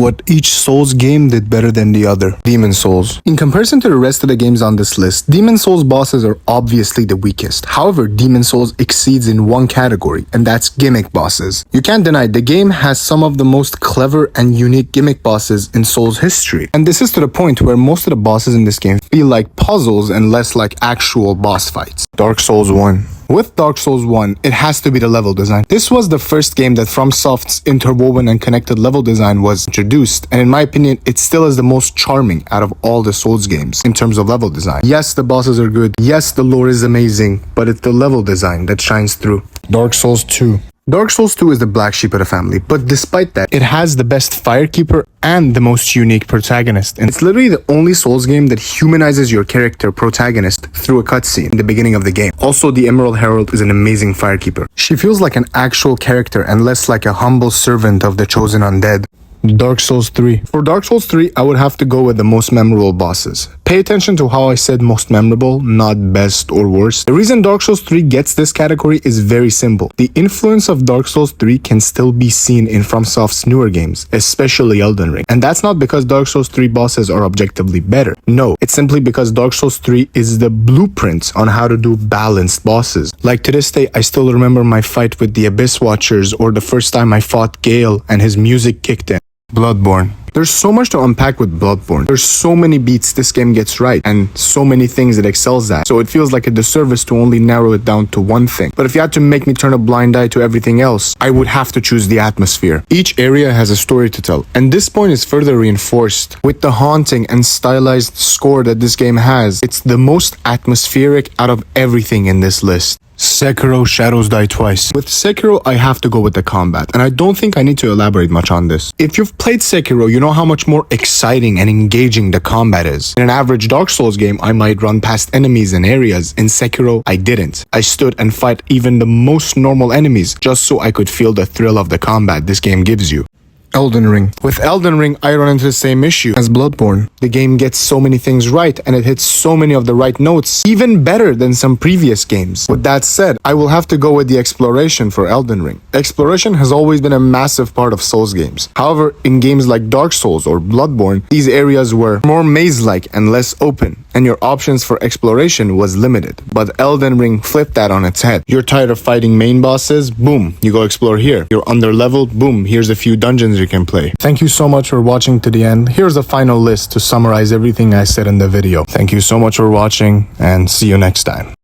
What each Souls game did better than the other. Demon Souls. In comparison to the rest of the games on this list, Demon Souls bosses are obviously the weakest. However, Demon Souls exceeds in one category, and that's gimmick bosses. You can't deny the game has some of the most clever and unique gimmick bosses in Souls history. And this is to the point where most of the bosses in this game feel like puzzles and less like actual boss fights. Dark Souls 1. With Dark Souls 1, it has to be the level design. This was the first game that FromSoft's interwoven and connected level design was introduced, and in my opinion, it still is the most charming out of all the Souls games in terms of level design. Yes, the bosses are good. Yes, the lore is amazing, but it's the level design that shines through. Dark Souls 2. Dark Souls 2 is the black sheep of the family, but despite that, it has the best Firekeeper and the most unique protagonist. And it's literally the only Souls game that humanizes your character protagonist through a cutscene in the beginning of the game. Also, the Emerald Herald is an amazing Firekeeper. She feels like an actual character and less like a humble servant of the chosen undead. Dark Souls 3. For Dark Souls 3, I would have to go with the most memorable bosses. Pay attention to how I said most memorable, not best or worst. The reason Dark Souls 3 gets this category is very simple. The influence of Dark Souls 3 can still be seen in FromSoft's newer games, especially Elden Ring. And that's not because Dark Souls 3 bosses are objectively better. No, it's simply because Dark Souls 3 is the blueprint on how to do balanced bosses. Like to this day, I still remember my fight with the Abyss Watchers or the first time I fought Gale and his music kicked in. Bloodborne. There's so much to unpack with Bloodborne. There's so many beats this game gets right and so many things it excels at. So it feels like a disservice to only narrow it down to one thing. But if you had to make me turn a blind eye to everything else, I would have to choose the atmosphere. Each area has a story to tell. And this point is further reinforced with the haunting and stylized score that this game has. It's the most atmospheric out of everything in this list. Sekiro Shadows Die Twice. With Sekiro, I have to go with the combat, and I don't think I need to elaborate much on this. If you've played Sekiro, you know how much more exciting and engaging the combat is. In an average Dark Souls game, I might run past enemies and areas. In Sekiro, I didn't. I stood and fight even the most normal enemies just so I could feel the thrill of the combat this game gives you. Elden Ring. With Elden Ring, I run into the same issue as Bloodborne. The game gets so many things right and it hits so many of the right notes, even better than some previous games. With that said, I will have to go with the exploration for Elden Ring. Exploration has always been a massive part of Souls games. However, in games like Dark Souls or Bloodborne, these areas were more maze-like and less open, and your options for exploration was limited. But Elden Ring flipped that on its head. You're tired of fighting main bosses? Boom, you go explore here. You're under-leveled? Boom, here's a few dungeons you can play. Thank you so much for watching to the end. Here's a final list to summarize everything I said in the video. Thank you so much for watching, and see you next time.